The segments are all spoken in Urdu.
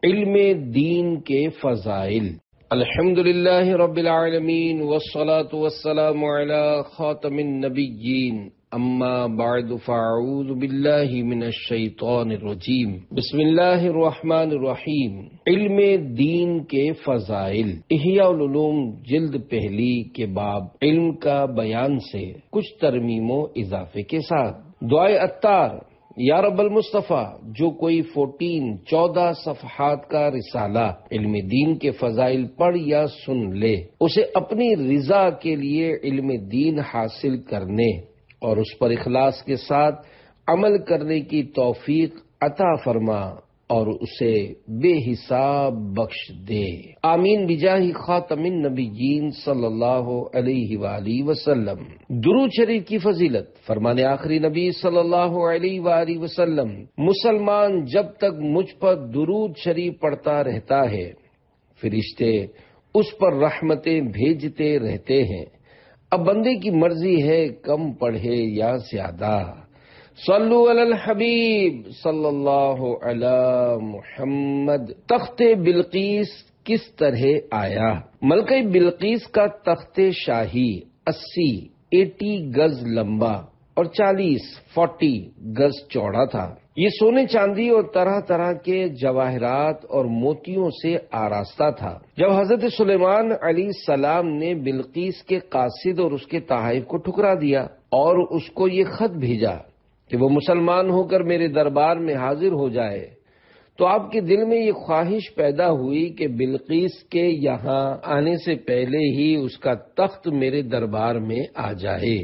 علم دین کے فضائل۔ الحمدللہ رب العالمین والصلاة والسلام علی خاتم النبیین، اما بعد فاعوذ باللہ من الشیطان الرجیم، بسم اللہ الرحمن الرحیم۔ علم دین کے فضائل، احیاء العلوم جلد پہلی کے باب علم کا بیان سے کچھ ترمیم و اضافے کے ساتھ دعائے عطار، یا رب المصطفیٰ، جو کوئی 14 صفحات کا رسالہ علم دین کے فضائل پڑھ یا سن لے، اسے اپنی رضا کے لیے علم دین حاصل کرنے اور اس پر اخلاص کے ساتھ عمل کرنے کی توفیق عطا فرما اور اسے بے حساب بخش دے، آمین بجاہ خاتم النبیین صلی اللہ علیہ وآلہ وسلم۔ درود شریف کی فضیلت، فرمان آخری نبی صلی اللہ علیہ وآلہ وسلم، مسلمان جب تک مجھ پر درود شریف پڑھتا رہتا ہے، فرشتے اس پر رحمتیں بھیجتے رہتے ہیں۔ اب بندے کی مرضی ہے کم پڑھے یا زیادہ۔ صلو علی الحبیب صلی اللہ علی محمد۔ تخت بلقیس کس طرح آیا؟ ملکہ بلقیس کا تخت شاہی 80 گز لمبا اور 40 گز چوڑا تھا۔ یہ سونے چاندی اور طرح طرح کے جواہرات اور موتیوں سے آراستہ تھا۔ جب حضرت سلیمان علیہ السلام نے بلقیس کے قاصد اور اس کے تحائف کو ٹھکرا دیا اور اس کو یہ خط بھیجا کہ وہ مسلمان ہو کر میرے دربار میں حاضر ہو جائے، تو آپ کے دل میں یہ خواہش پیدا ہوئی کہ بلقیس کے یہاں آنے سے پہلے ہی اس کا تخت میرے دربار میں آ جائے۔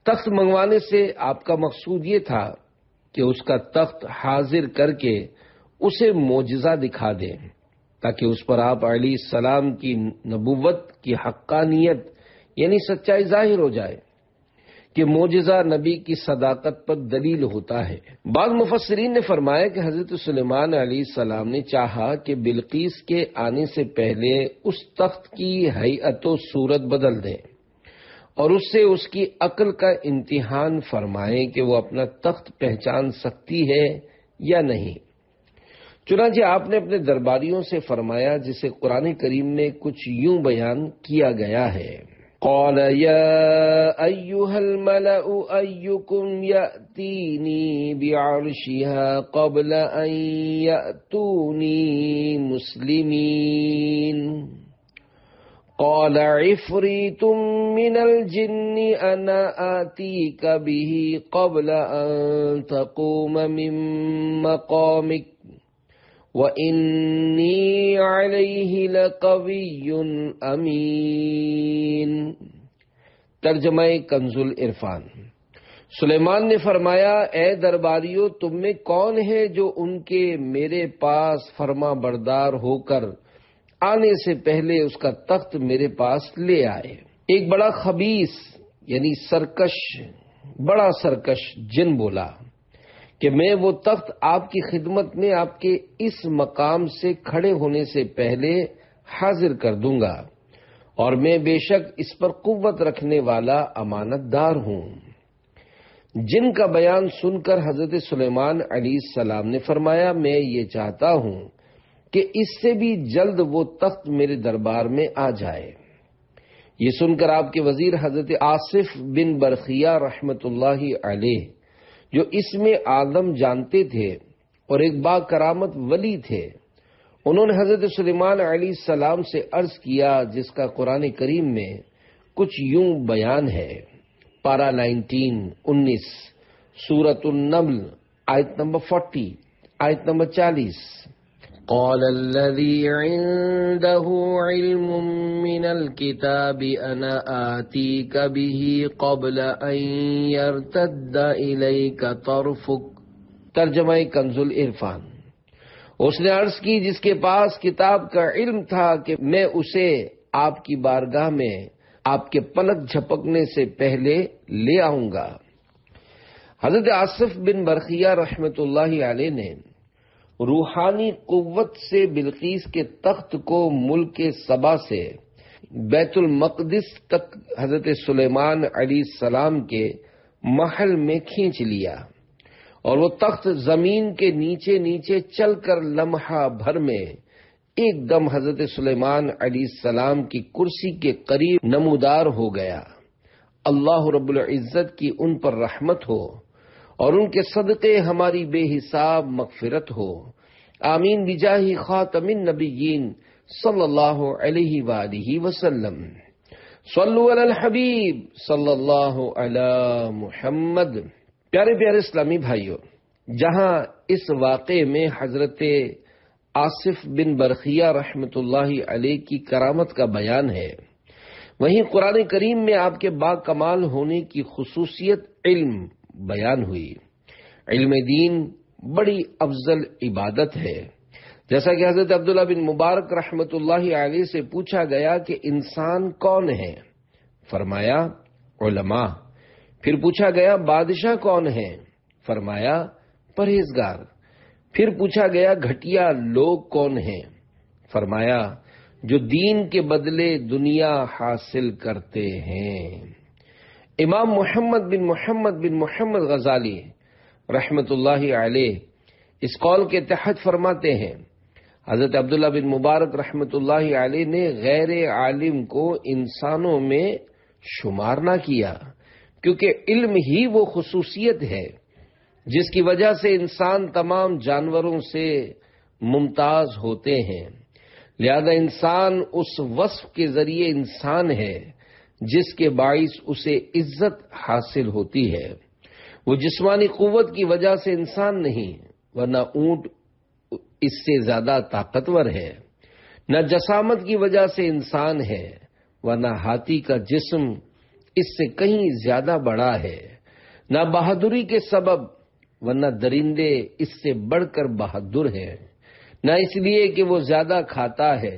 تخت منگوانے سے آپ کا مقصود یہ تھا کہ اس کا تخت حاضر کر کے اسے معجزہ دکھا دیں، تاکہ اس پر آپ علیہ السلام کی نبوت کی حقانیت یعنی سچائی ظاہر ہو جائے کہ معجزہ نبی کی صداقت پر دلیل ہوتا ہے۔ بعض مفسرین نے فرمایا کہ حضرت سلیمان علیہ السلام نے چاہا کہ بلقیس کے آنے سے پہلے اس تخت کی ہیئت و صورت بدل دیں اور اس سے اس کی عقل کا امتحان فرمائیں کہ وہ اپنا تخت پہچان سکتی ہے یا نہیں۔ چنانچہ آپ نے اپنے درباریوں سے فرمایا، جسے قرآن کریم میں کچھ یوں بیان کیا گیا ہے: قال يا أيها الملأ أيكم يأتيني بعرشها قبل أن يأتوني مسلمين قال عفريت من الجن أنا آتيك به قبل أن تقوم من مقامك وَإِنِّي عَلَيْهِ لَقَوِيٌّ أَمِينٌ۔ ترجمہ کنز العرفان۔ سلیمان نے فرمایا، اے درباریوں، تم میں کون ہے جو ان کے میرے پاس فرما بردار ہو کر آنے سے پہلے اس کا تخت میرے پاس لے آئے؟ ایک بڑا خبیث یعنی بڑا سرکش جن بولا کہ میں وہ تخت آپ کی خدمت میں آپ کے اس مقام سے کھڑے ہونے سے پہلے حاضر کر دوں گا، اور میں بے شک اس پر قوت رکھنے والا امانت دار ہوں۔ جن کا بیان سن کر حضرت سلیمان علیہ السلام نے فرمایا، میں یہ چاہتا ہوں کہ اس سے بھی جلد وہ تخت میرے دربار میں آ جائے۔ یہ سن کر آپ کے وزیر حضرت آصف بن برخیہ رحمت اللہ علیہ، جو اس میں آدم جانتے تھے اور ایک با کرامت ولی تھے، انہوں نے حضرت سلیمان علیہ السلام سے عرض کیا، جس کا قرآن کریم میں کچھ یوں بیان ہے۔ پارہ 19 سورۃ النمل، آیت نمبر 40، آیت نمبر 40۔ قال الذي عنده علم من الكتاب أنا آتيك به قبل أن يرتد إليك طرفك۔ ترجمہ کنز العرفان۔ اس نے عرض کی، جس کے پاس کتاب کا علم تھا کہ میں اسے آپ کی بارگاہ میں آپ کے پلک جھپکنے سے پہلے لے آؤں گا۔ حضرت آصف بن برخیہ رحمت اللہ علیہ نے روحانی قوت سے بلقیس کے تخت کو ملک سبا سے بیت المقدس تک حضرت سلیمان علیہ السلام کے محل میں کھینچ لیا اور وہ تخت زمین کے نیچے نیچے چل کر لمحہ بھر میں ایک دم حضرت سلیمان علیہ السلام کی کرسی کے قریب نمودار ہو گیا۔ اللہ رب العزت کی ان پر رحمت ہو اور ان کے صدقے ہماری بے حساب مغفرت ہو، آمین بجاہ خاتم النبیین صلی اللہ علیہ وآلہ وسلم۔ صلو علی الحبیب صلی اللہ علی محمد۔ پیارے پیارے اسلامی بھائیوں، جہاں اس واقعے میں حضرت آصف بن برقیہ رحمۃ اللہ علیہ کی کرامت کا بیان ہے، وہیں قرآن کریم میں آپ کے با کمال ہونے کی خصوصیت علم بیان ہوئی۔ علم دین بڑی افضل عبادت ہے، جیسا کہ حضرت عبداللہ بن مبارک رحمۃ اللہ علیہ سے پوچھا گیا کہ انسان کون ہے؟ فرمایا علماء۔ پھر پوچھا گیا بادشاہ کون ہے؟ فرمایا پرہیزگار۔ پھر پوچھا گیا گھٹیا لوگ کون ہیں؟ فرمایا جو دین کے بدلے دنیا حاصل کرتے ہیں۔ امام محمد بن محمد غزالی رحمۃ اللہ علیہ اس قول کے تحت فرماتے ہیں، حضرت عبداللہ بن مبارک رحمۃ اللہ علیہ نے غیر عالم کو انسانوں میں شمار نہ کیا، کیونکہ علم ہی وہ خصوصیت ہے جس کی وجہ سے انسان تمام جانوروں سے ممتاز ہوتے ہیں۔ لہذا انسان اس وصف کے ذریعے انسان ہے جس کے باعث اسے عزت حاصل ہوتی ہے۔ وہ جسمانی قوت کی وجہ سے انسان نہیں، ورنہ اونٹ اس سے زیادہ طاقتور ہے، نہ جسامت کی وجہ سے انسان ہے، ورنہ ہاتھی کا جسم اس سے کہیں زیادہ بڑا ہے، نہ بہادری کے سبب، ورنہ درندے اس سے بڑھ کر بہادر ہیں، نہ اس لیے کہ وہ زیادہ کھاتا ہے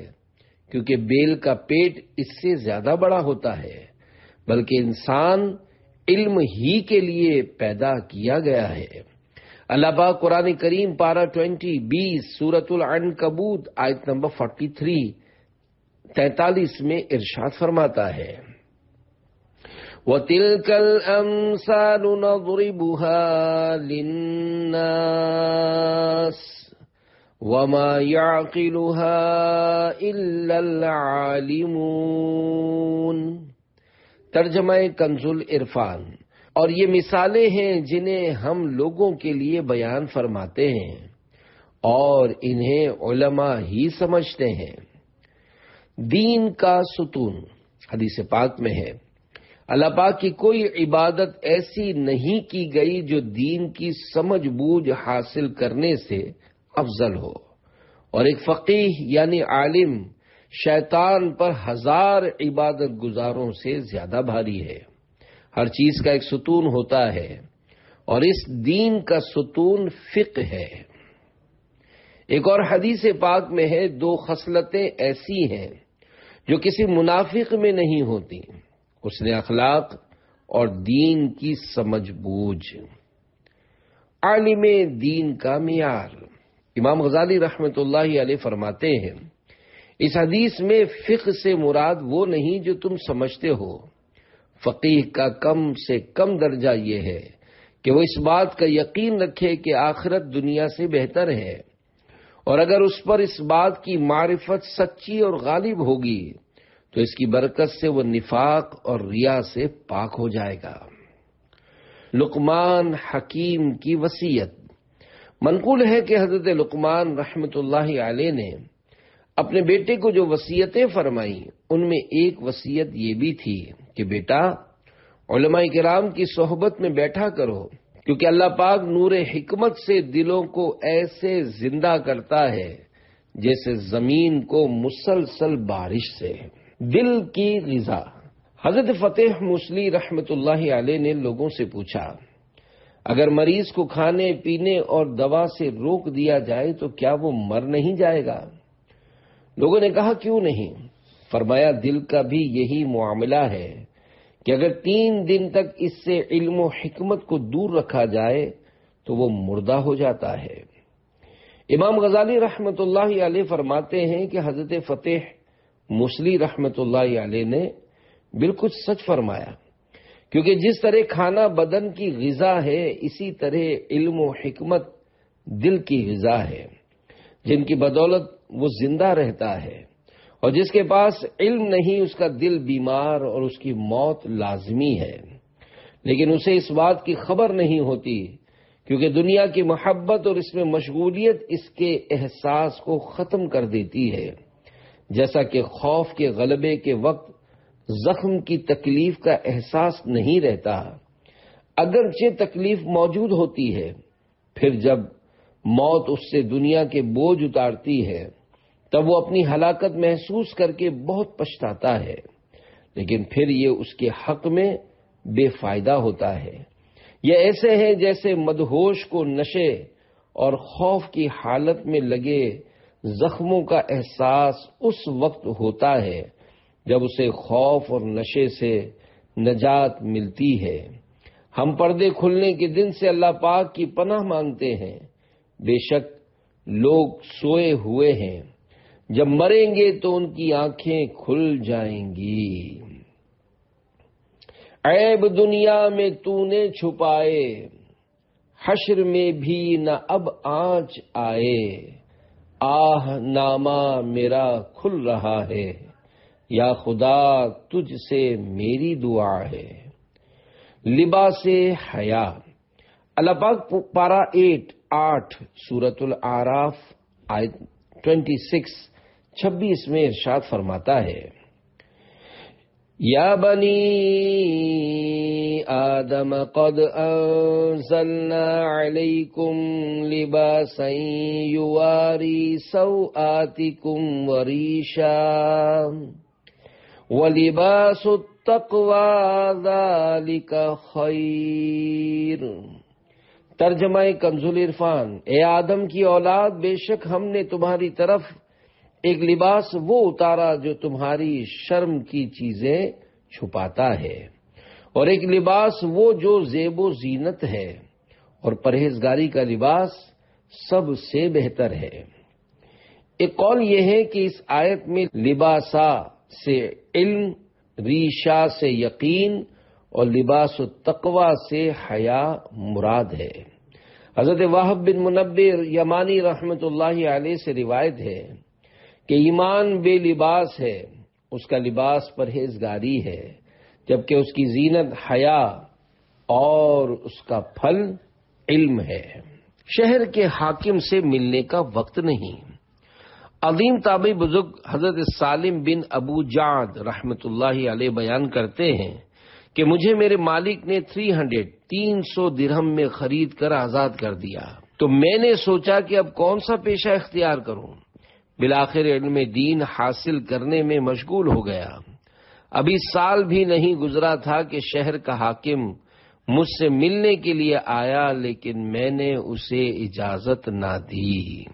کیونکہ بیل کا پیٹ اس سے زیادہ بڑا ہوتا ہے، بلکہ انسان علم ہی کے لیے پیدا کیا گیا ہے۔ اللہ پاک قرآن کریم پارہ 20 سورۃ العنکبوت آیت نمبر 43 میں ارشاد فرماتا ہے، وَتِلْكَ الْأَمْثَالُ نَضْرِبُهَا لِلنَّاسِ وَمَا يَعْقِلُهَا إِلَّا الْعَالِمُونَ۔ ترجمہ کنز العرفان۔ اور یہ مثالیں ہیں جنہیں ہم لوگوں کے لیے بیان فرماتے ہیں اور انہیں علماء ہی سمجھتے ہیں۔ دین کا ستون حدیث پاک میں ہے، اللہ پاک کی کوئی عبادت ایسی نہیں کی گئی جو دین کی سمجھ بوجھ حاصل کرنے سے افضل ہو، اور ایک فقیہ یعنی عالم شیطان پر 1000 عبادت گزاروں سے زیادہ بھاری ہے۔ ہر چیز کا ایک ستون ہوتا ہے، اور اس دین کا ستون فقہ ہے۔ ایک اور حدیث پاک میں ہے، 2 خصلتیں ایسی ہیں جو کسی منافق میں نہیں ہوتی، حسن اخلاق اور دین کی سمجھ بوجھ۔ عالم دین کا معیار۔ امام غزالی رحمۃ اللہ علیہ فرماتے ہیں، اس حدیث میں فقہ سے مراد وہ نہیں جو تم سمجھتے ہو۔ فقیہ کا کم سے کم درجہ یہ ہے کہ وہ اس بات کا یقین رکھے کہ آخرت دنیا سے بہتر ہے، اور اگر اس پر اس بات کی معرفت سچی اور غالب ہوگی تو اس کی برکت سے وہ نفاق اور ریا سے پاک ہو جائے گا۔ لقمان حکیم کی وصیت۔ منقول ہے کہ حضرت لقمان رحمۃ اللہ علیہ نے اپنے بیٹے کو جو وصیتیں فرمائیں ان میں ایک وصیت یہ بھی تھی کہ بیٹا علماء کرام کی صحبت میں بیٹھا کرو، کیونکہ اللہ پاک نور حکمت سے دلوں کو ایسے زندہ کرتا ہے جیسے زمین کو مسلسل بارش سے۔ دل کی غذا۔ حضرت فتح موصلی رحمۃ اللہ علیہ نے لوگوں سے پوچھا، اگر مریض کو کھانے پینے اور دوا سے روک دیا جائے تو کیا وہ مر نہیں جائے گا؟ لوگوں نے کہا کیوں نہیں؟ فرمایا دل کا بھی یہی معاملہ ہے کہ اگر 3 دن تک اس سے علم و حکمت کو دور رکھا جائے تو وہ مردہ ہو جاتا ہے۔ امام غزالی رحمۃ اللہ علیہ فرماتے ہیں کہ حضرت فتح موصلی رحمۃ اللہ علیہ نے بالکل سچ فرمایا، کیونکہ جس طرح کھانا بدن کی غذا ہے، اسی طرح علم و حکمت دل کی غذا ہے، جن کی بدولت وہ زندہ رہتا ہے، اور جس کے پاس علم نہیں اس کا دل بیمار اور اس کی موت لازمی ہے، لیکن اسے اس بات کی خبر نہیں ہوتی، کیونکہ دنیا کی محبت اور اس میں مشغولیت اس کے احساس کو ختم کر دیتی ہے، جیسا کہ خوف کے غلبے کے وقت زخم کی تکلیف کا احساس نہیں رہتا، اگرچہ تکلیف موجود ہوتی ہے، پھر جب موت اس سے دنیا کے بوجھ اتارتی ہے تب وہ اپنی ہلاکت محسوس کر کے بہت پچھتاتا ہے، لیکن پھر یہ اس کے حق میں بے فائدہ ہوتا ہے۔ یہ ایسے ہے جیسے مدہوش کو نشے اور خوف کی حالت میں لگے زخموں کا احساس اس وقت ہوتا ہے جب اسے خوف اور نشے سے نجات ملتی ہے۔ ہم پردے کھلنے کے دن سے اللہ پاک کی پناہ مانگتے ہیں، بے شک لوگ سوئے ہوئے ہیں، جب مریں گے تو ان کی آنکھیں کھل جائیں گی۔ عیب دنیا میں تو نے چھپائے، حشر میں بھی نہ اب آنچ آئے، آہ نامہ میرا کھل رہا ہے، یا خدا تجھ سے میری دعا ہے۔ لباس حیا، اللہ پاک پارہ 8 سورۃ الاعراف آیت 26 میں ارشاد فرماتا ہے، یا بنی آدم قد انزلنا علیکم لباسا یواری سوآتکم وریشا وَلِبَاسُ التَّقْوَى ذَلِكَ خَيْرٌ۔ ترجمہ کنز العرفان، اے آدم کی اولاد، بے شک ہم نے تمہاری طرف ایک لباس وہ اتارا جو تمہاری شرم کی چیزیں چھپاتا ہے، اور ایک لباس وہ جو زیب و زینت ہے، اور پرہیزگاری کا لباس سب سے بہتر ہے۔ ایک قول یہ ہے کہ اس آیت میں لباسا سے علم، ریشا سے یقین اور لباس التقوی سے حیا مراد ہے۔ حضرت وہب بن منبر یمانی رحمت اللہ علیہ سے روایت ہے کہ ایمان بے لباس ہے، اس کا لباس پرہیزگاری ہے، جبکہ اس کی زینت حیا اور اس کا پھل علم ہے۔ شہر کے حاکم سے ملنے کا وقت نہیں۔ عظیم تابعی بزرگ حضرت سالم بن ابو جعد رحمت اللہ علیہ بیان کرتے ہیں کہ مجھے میرے مالک نے 300 درہم میں خرید کر آزاد کر دیا، تو میں نے سوچا کہ اب کون سا پیشہ اختیار کروں۔ بالآخر علم دین حاصل کرنے میں مشغول ہو گیا۔ ابھی سال بھی نہیں گزرا تھا کہ شہر کا حاکم مجھ سے ملنے کے لیے آیا، لیکن میں نے اسے اجازت نہ دی۔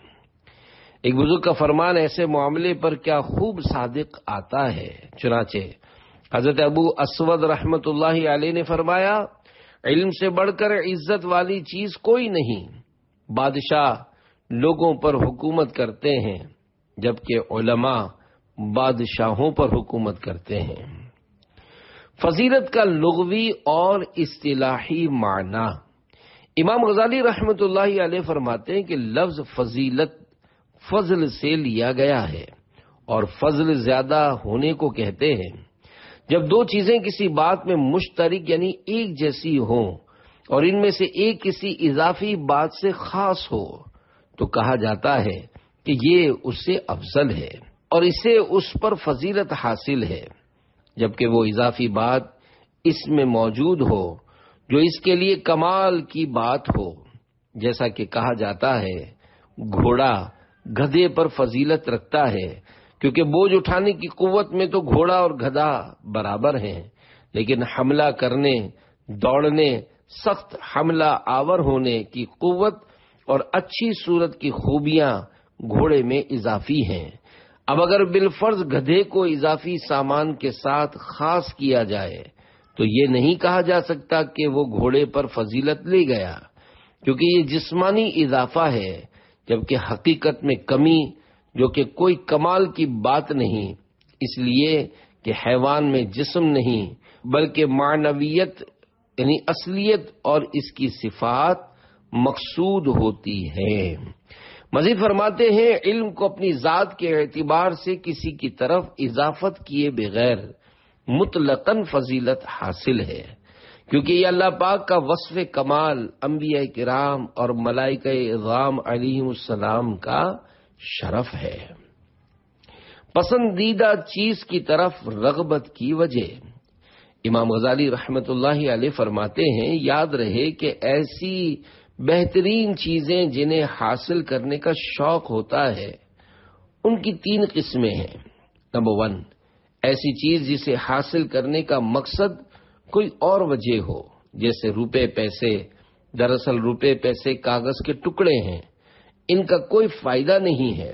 ایک بزرگ کا فرمان ایسے معاملے پر کیا خوب صادق آتا ہے۔ چنانچہ حضرت ابو اسود رحمت اللہ علیہ نے فرمایا، علم سے بڑھ کر عزت والی چیز کوئی نہیں۔ بادشاہ لوگوں پر حکومت کرتے ہیں، جبکہ علماء بادشاہوں پر حکومت کرتے ہیں۔ فضیلت کا لغوی اور اصطلاحی معنی، امام غزالی رحمت اللہ علیہ فرماتے ہیں کہ لفظ فضیلت فضل سے لیا گیا ہے، اور فضل زیادہ ہونے کو کہتے ہیں۔ جب دو چیزیں کسی بات میں مشترک یعنی ایک جیسی ہوں اور ان میں سے ایک کسی اضافی بات سے خاص ہو تو کہا جاتا ہے کہ یہ اس سے افضل ہے اور اسے اس پر فضیلت حاصل ہے، جبکہ وہ اضافی بات اس میں موجود ہو جو اس کے لیے کمال کی بات ہو، جیسا کہ کہا جاتا ہے گھوڑا گدھے پر فضیلت رکھتا ہے، کیونکہ بوجھ اٹھانے کی قوت میں تو گھوڑا اور گدھا برابر ہیں، لیکن حملہ کرنے، دوڑنے، سخت حملہ آور ہونے کی قوت اور اچھی صورت کی خوبیاں گھوڑے میں اضافی ہیں۔ اب اگر بالفرض گدھے کو اضافی سامان کے ساتھ خاص کیا جائے تو یہ نہیں کہا جا سکتا کہ وہ گھوڑے پر فضیلت لے گیا، کیونکہ یہ جسمانی اضافہ ہے، جبکہ حقیقت میں کمی جو کہ کوئی کمال کی بات نہیں، اس لیے کہ حیوان میں جسم نہیں بلکہ معنویت یعنی اصلیت اور اس کی صفات مقصود ہوتی ہے۔ مزید فرماتے ہیں علم کو اپنی ذات کے اعتبار سے کسی کی طرف اضافت کیے بغیر مطلقاً فضیلت حاصل ہے، کیونکہ یہ اللہ پاک کا وصف کمال انبیاء کرام اور ملائکہ اعظام علیہم السلام کا شرف ہے۔ پسندیدہ چیز کی طرف رغبت کی وجہ، امام غزالی رحمت اللہ علیہ فرماتے ہیں یاد رہے کہ ایسی بہترین چیزیں جنہیں حاصل کرنے کا شوق ہوتا ہے ان کی 3 قسمیں ہیں۔ نمبر 1، ایسی چیز جسے حاصل کرنے کا مقصد کوئی اور وجہ ہو، جیسے روپے پیسے۔ دراصل روپے پیسے کاغذ کے ٹکڑے ہیں، ان کا کوئی فائدہ نہیں ہے،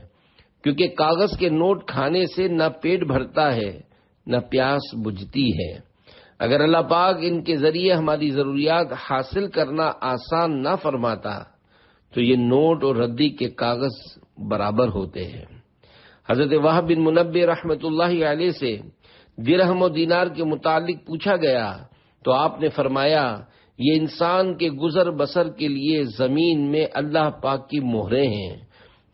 کیونکہ کاغذ کے نوٹ کھانے سے نہ پیٹ بھرتا ہے نہ پیاس بجھتی ہے۔ اگر اللہ پاک ان کے ذریعے ہماری ضروریات حاصل کرنا آسان نہ فرماتا تو یہ نوٹ اور ردی کے کاغذ برابر ہوتے ہیں۔ حضرت وہب بن منبہ رحمت اللہ علیہ سے درہم و دینار کے متعلق پوچھا گیا تو آپ نے فرمایا یہ انسان کے گزر بسر کے لیے زمین میں اللہ پاک کی مہریں ہیں،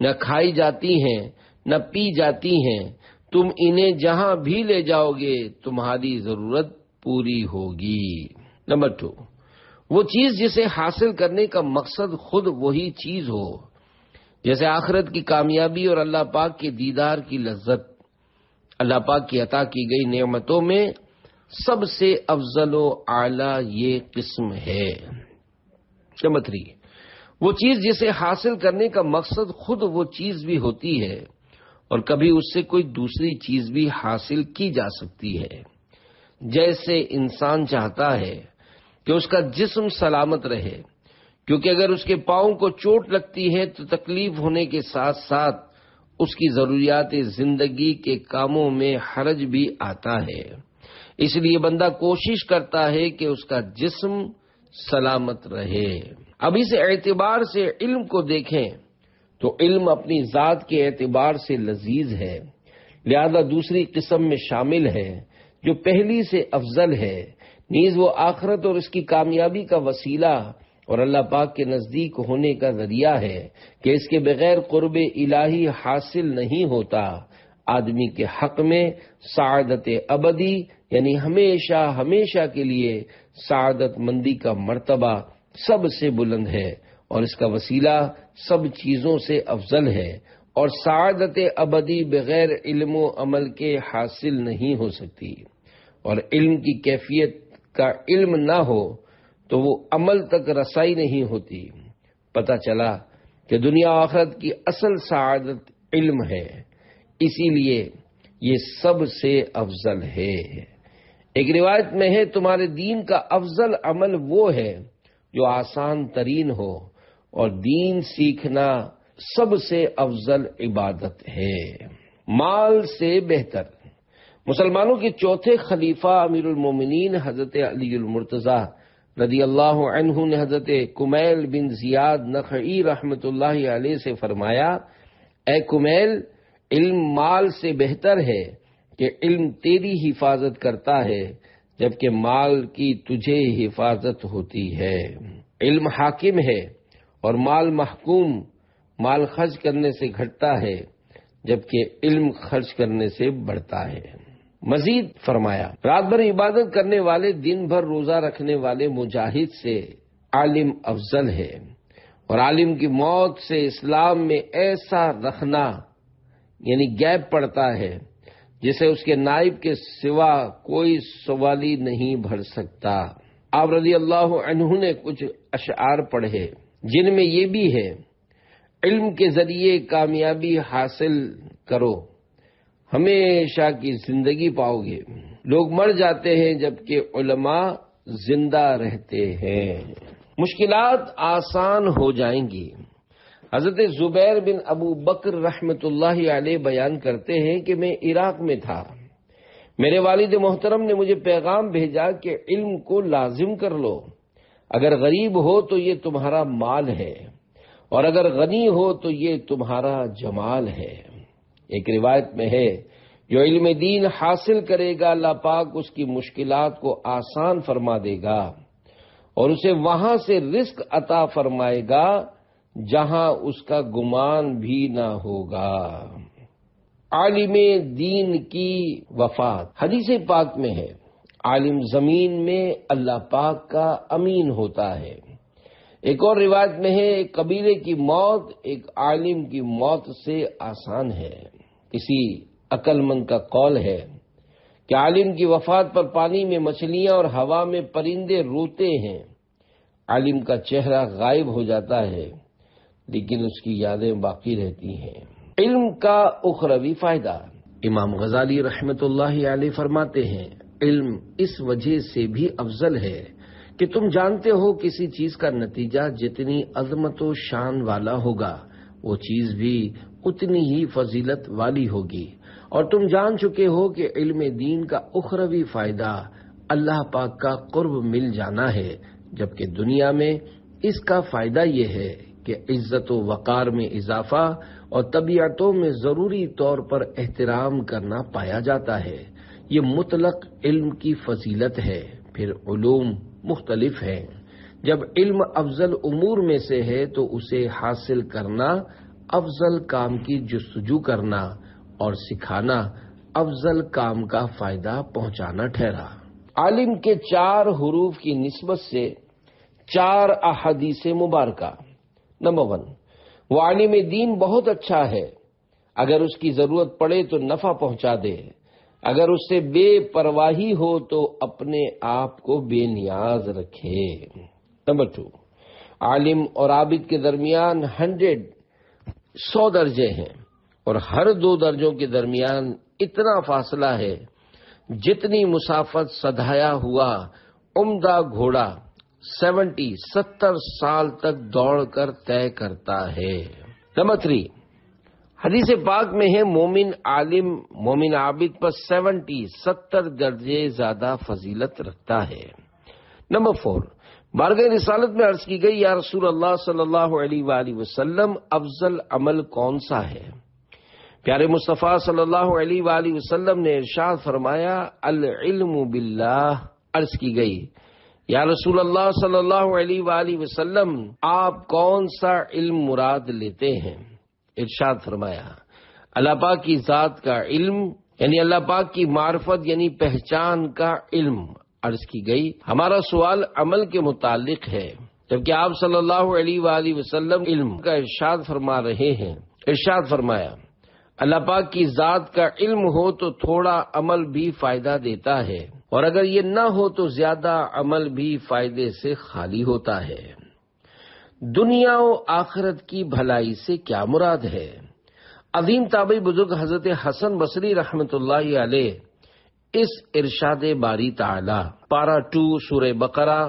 نہ کھائی جاتی ہیں نہ پی جاتی ہیں، تم انہیں جہاں بھی لے جاؤ گے تمہاری ضرورت پوری ہوگی۔ نمبر 2، وہ چیز جسے حاصل کرنے کا مقصد خود وہی چیز ہو، جیسے آخرت کی کامیابی اور اللہ پاک کے دیدار کی لذت۔ اللہ پاک کی عطا کی گئی نعمتوں میں سب سے افضل و اعلیٰ یہ قسم ہے۔ نمبر 3، وہ چیز جسے حاصل کرنے کا مقصد خود وہ چیز بھی ہوتی ہے اور کبھی اس سے کوئی دوسری چیز بھی حاصل کی جا سکتی ہے، جیسے انسان چاہتا ہے کہ اس کا جسم سلامت رہے، کیونکہ اگر اس کے پاؤں کو چوٹ لگتی ہے تو تکلیف ہونے کے ساتھ ساتھ اس کی ضروریات زندگی کے کاموں میں حرج بھی آتا ہے، اس لیے بندہ کوشش کرتا ہے کہ اس کا جسم سلامت رہے۔ اب اس اعتبار سے علم کو دیکھیں تو علم اپنی ذات کے اعتبار سے لذیذ ہے، لہذا دوسری قسم میں شامل ہے جو پہلی سے افضل ہے، نیز وہ آخرت اور اس کی کامیابی کا وسیلہ اور اللہ پاک کے نزدیک ہونے کا ذریعہ ہے کہ اس کے بغیر قرب الہی حاصل نہیں ہوتا۔ آدمی کے حق میں سعادت ابدی یعنی ہمیشہ ہمیشہ کے لیے سعادت مندی کا مرتبہ سب سے بلند ہے اور اس کا وسیلہ سب چیزوں سے افضل ہے، اور سعادت ابدی بغیر علم و عمل کے حاصل نہیں ہو سکتی، اور علم کی کیفیت کا علم نہ ہو تو وہ عمل تک رسائی نہیں ہوتی۔ پتہ چلا کہ دنیا و آخرت کی اصل سعادت علم ہے، اسی لیے یہ سب سے افضل ہے۔ ایک روایت میں ہے تمہارے دین کا افضل عمل وہ ہے جو آسان ترین ہو، اور دین سیکھنا سب سے افضل عبادت ہے۔ مال سے بہتر۔ مسلمانوں کے چوتھے خلیفہ امیر المومنین حضرت علی المرتضیٰ رضی اللہ عنہ نے حضرت کمیل بن زیاد نخعی رحمت اللہ علیہ سے فرمایا، اے کمیل، علم مال سے بہتر ہے کہ علم تیری حفاظت کرتا ہے جبکہ مال کی تجھے حفاظت ہوتی ہے۔ علم حاکم ہے اور مال محکوم، مال خرچ کرنے سے گھٹتا ہے جبکہ علم خرچ کرنے سے بڑھتا ہے۔ مزید فرمایا، رات بھر عبادت کرنے والے دن بھر روزہ رکھنے والے مجاہد سے عالم افضل ہے، اور عالم کی موت سے اسلام میں ایسا رکھنا یعنی گیپ پڑتا ہے جسے اس کے نائب کے سوا کوئی سوالی نہیں بھر سکتا۔ آپ رضی اللہ عنہ نے کچھ اشعار پڑھے جن میں یہ بھی ہے، علم کے ذریعے کامیابی حاصل کرو، ہمیشہ کی زندگی پاؤ گے۔ لوگ مر جاتے ہیں جبکہ علماء زندہ رہتے ہیں۔ مشکلات آسان ہو جائیں گی۔ حضرت زبیر بن ابو بکر رحمت اللہ علیہ بیان کرتے ہیں کہ میں عراق میں تھا، میرے والد محترم نے مجھے پیغام بھیجا کہ علم کو لازم کر لو، اگر غریب ہو تو یہ تمہارا مال ہے اور اگر غنی ہو تو یہ تمہارا جمال ہے۔ ایک روایت میں ہے جو علم دین حاصل کرے گا اللہ پاک اس کی مشکلات کو آسان فرما دے گا اور اسے وہاں سے رزق عطا فرمائے گا جہاں اس کا گمان بھی نہ ہوگا۔ عالم دین کی وفات حدیث پاک میں ہے، عالم زمین میں اللہ پاک کا امین ہوتا ہے۔ ایک اور روایت میں ہے، ایک قبیلے کی موت ایک عالم کی موت سے آسان ہے۔ کسی عقل مند کا قول ہے کہ عالم کی وفات پر پانی میں مچھلیاں اور ہوا میں پرندے روتے ہیں، عالم کا چہرہ غائب ہو جاتا ہے لیکن اس کی یادیں باقی رہتی ہیں۔ علم کا اخروی فائدہ، امام غزالی رحمت اللہ علیہ فرماتے ہیں، علم اس وجہ سے بھی افضل ہے کہ تم جانتے ہو کسی چیز کا نتیجہ جتنی عظمت و شان والا ہوگا وہ چیز بھی اتنی ہی فضیلت والی ہوگی، اور تم جان چکے ہو کہ علم دین کا اخروی فائدہ اللہ پاک کا قرب مل جانا ہے، جبکہ دنیا میں اس کا فائدہ یہ ہے کہ عزت و وقار میں اضافہ اور طبیعتوں میں ضروری طور پر احترام کرنا پایا جاتا ہے۔ یہ مطلق علم کی فضیلت ہے۔ پھر علوم مختلف ہیں، جب علم افضل امور میں سے ہے تو اسے حاصل کرنا افضل کام کی جستجو کرنا اور سکھانا افضل کام کا فائدہ پہنچانا ٹھہرا۔ عالم کے 4 حروف کی نسبت سے 4 احادیث مبارکہ۔ نمبر 1، وہ عالم دین بہت اچھا ہے، اگر اس کی ضرورت پڑے تو نفع پہنچا دے، اگر اس سے بے پرواہی ہو تو اپنے آپ کو بے نیاز رکھے۔ نمبر 2، عالم اور عابد کے درمیان 100 درجے ہیں اور ہر 2 درجوں کے درمیان اتنا فاصلہ ہے جتنی مسافت سدھایا ہوا عمدہ گھوڑا 70 سال تک دوڑ کر طے کرتا ہے۔ نمبر 3، حدیث پاک میں ہے مومن عالم مومن عابد پر 70 درجے زیادہ فضیلت رکھتا ہے۔ نمبر 4، بارگاہ رسالت میں عرض کی گئی، یا رسول اللہ صلی اللہ علیہ وآلہ وسلم افضل عمل کون سا ہے؟ پیارے مصطفیٰ صلی اللہ علیہ وآلہ وسلم نے ارشاد فرمایا، العلم باللہ۔ عرض کی گئی، یا رسول اللہ صلی اللہ علیہ وآلہ وسلم آپ کون سا علم مراد لیتے ہیں؟ ارشاد فرمایا، اللہ پاک کی ذات کا علم، یعنی اللہ پاک کی معرفت یعنی پہچان کا علم۔ عرض کی گئی، ہمارا سوال عمل کے متعلق ہے، جبکہ آپ صلی اللہ علیہ وآلہ وسلم علم کا ارشاد فرما رہے ہیں۔ ارشاد فرمایا، اللہ پاک کی ذات کا علم ہو تو تھوڑا عمل بھی فائدہ دیتا ہے، اور اگر یہ نہ ہو تو زیادہ عمل بھی فائدے سے خالی ہوتا ہے۔ دنیا و آخرت کی بھلائی سے کیا مراد ہے؟ عظیم تابعی بزرگ حضرت حسن بصری رحمت اللہ علیہ اس ارشاد باری تعالی، پارہ 2 سورہ بقرہ،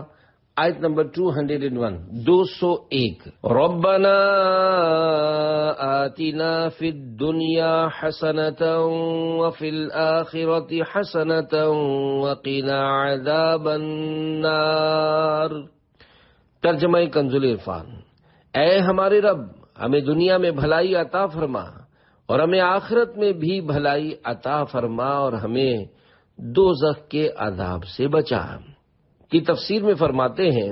آیت نمبر 201، ربنا آتنا فی الدنیا حسنۃ وفی الآخرۃ حسنۃ وقنا عذاب النار۔ ترجمہ کنز العرفان، اے ہمارے رب، ہمیں دنیا میں بھلائی عطا فرما اور ہمیں آخرت میں بھی بھلائی عطا فرما اور ہمیں دوزخ کے عذاب سے بچا۔ کی تفسیر میں فرماتے ہیں،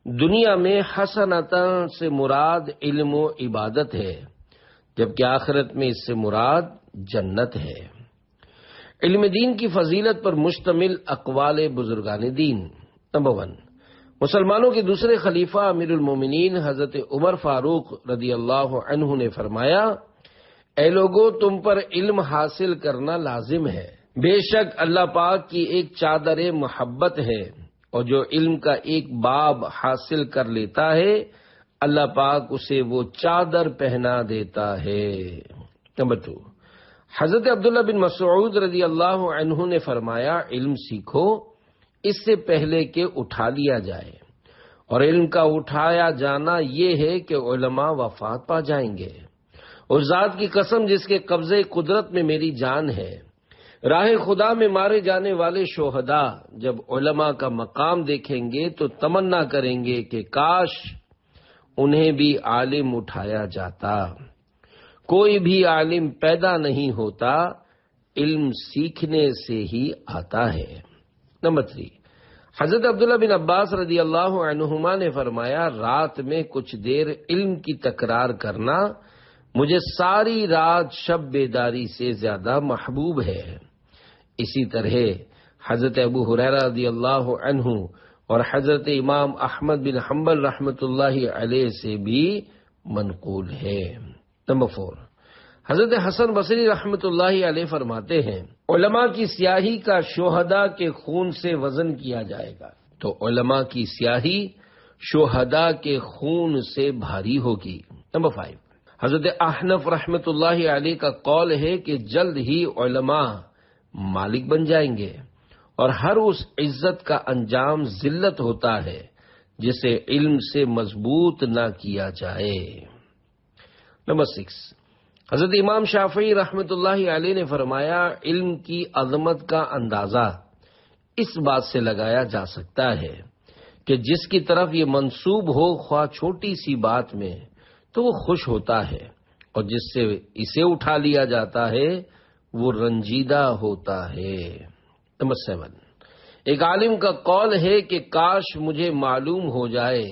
دنیا میں حسنۃ سے مراد علم و عبادت ہے، جبکہ آخرت میں اس سے مراد جنت ہے۔ علم دین کی فضیلت پر مشتمل اقوال بزرگان دین۔ نمبر 1، مسلمانوں کے دوسرے خلیفہ امیر المومنین حضرت عمر فاروق رضی اللہ عنہ نے فرمایا، اے لوگو، تم پر علم حاصل کرنا لازم ہے، بے شک اللہ پاک کی ایک چادر محبت ہے، اور جو علم کا ایک باب حاصل کر لیتا ہے اللہ پاک اسے وہ چادر پہنا دیتا ہے۔ نمبر 2، حضرت عبداللہ بن مسعود رضی اللہ عنہ نے فرمایا، علم سیکھو اس سے پہلے کہ اٹھا لیا جائے، اور علم کا اٹھایا جانا یہ ہے کہ علماء وفات پا جائیں گے۔ اس ذات کی قسم جس کے قبضے قدرت میں میری جان ہے، راہ خدا میں مارے جانے والے شہداء جب علماء کا مقام دیکھیں گے تو تمنا کریں گے کہ کاش انہیں بھی عالم اٹھایا جاتا۔ کوئی بھی عالم پیدا نہیں ہوتا علم سیکھنے سے ہی آتا ہے۔ نمبر 3، حضرت عبداللہ بن عباس رضی اللہ عنہما نے فرمایا، رات میں کچھ دیر علم کی تکرار کرنا مجھے ساری رات شب بیداری سے زیادہ محبوب ہے۔ اسی طرح حضرت ابو ہریرہ رضی اللہ عنہ اور حضرت امام احمد بن حنبل رحمۃ اللہ علیہ سے بھی منقول ہے۔ نمبر 4، حضرت حسن بصری رحمۃ اللہ علیہ فرماتے ہیں، علماء کی سیاہی کا شہداء کے خون سے وزن کیا جائے گا، تو علماء کی سیاہی شہداء کے خون سے بھاری ہوگی۔ نمبر 5، حضرت احنف رحمۃ اللہ علیہ کا قول ہے کہ جلد ہی علماء مالک بن جائیں گے، اور ہر اس عزت کا انجام ذلت ہوتا ہے جسے علم سے مضبوط نہ کیا جائے۔ نمبر 6، حضرت امام شافعی رحمۃ اللہ علیہ نے فرمایا، علم کی عظمت کا اندازہ اس بات سے لگایا جا سکتا ہے کہ جس کی طرف یہ منسوب ہو خواہ چھوٹی سی بات میں تو وہ خوش ہوتا ہے، اور جس سے اسے اٹھا لیا جاتا ہے وہ رنجیدہ ہوتا ہے۔ نمبر 7، ایک عالم کا قول ہے کہ کاش مجھے معلوم ہو جائے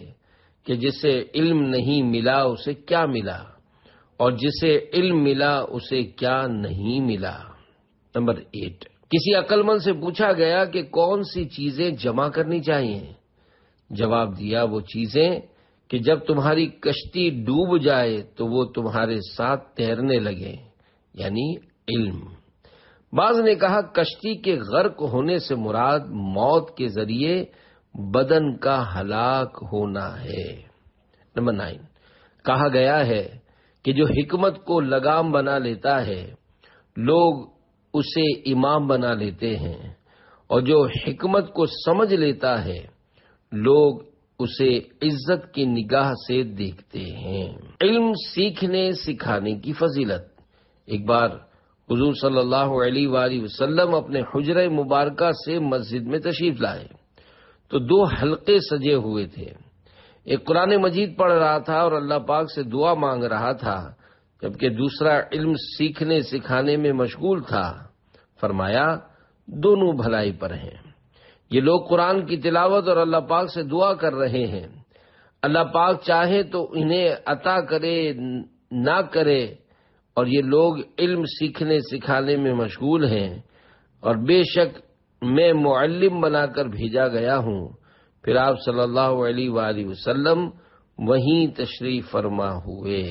کہ جسے علم نہیں ملا اسے کیا ملا، اور جسے علم ملا اسے کیا نہیں ملا۔ نمبر 8، کسی عقل مند سے پوچھا گیا کہ کون سی چیزیں جمع کرنی چاہیے؟ جواب دیا، وہ چیزیں کہ جب تمہاری کشتی ڈوب جائے تو وہ تمہارے ساتھ تیرنے لگے، یعنی علم۔ بعض نے کہا کشتی کے غرق ہونے سے مراد موت کے ذریعے بدن کا ہلاک ہونا ہے۔ نمبر 9، کہا گیا ہے کہ جو حکمت کو لگام بنا لیتا ہے لوگ اسے امام بنا لیتے ہیں، اور جو حکمت کو سمجھ لیتا ہے لوگ اسے عزت کی نگاہ سے دیکھتے ہیں۔ علم سیکھنے سکھانے کی فضیلت۔ ایک بار حضور صلی اللہ علیہ وآلہ وسلم اپنے حجرہ مبارکہ سے مسجد میں تشریف لائے تو 2 حلقے سجے ہوئے تھے، ایک قرآن مجید پڑھ رہا تھا اور اللہ پاک سے دعا مانگ رہا تھا، جبکہ دوسرا علم سیکھنے سکھانے میں مشغول تھا۔ فرمایا، دونوں بھلائی پر ہیں، یہ لوگ قرآن کی تلاوت اور اللہ پاک سے دعا کر رہے ہیں، اللہ پاک چاہے تو انہیں عطا کرے نہ کرے، اور یہ لوگ علم سیکھنے سکھانے میں مشغول ہیں، اور بے شک میں معلم بنا کر بھیجا گیا ہوں۔ پھر آپ صلی اللہ علیہ وآلہ وسلم وہیں تشریف فرما ہوئے۔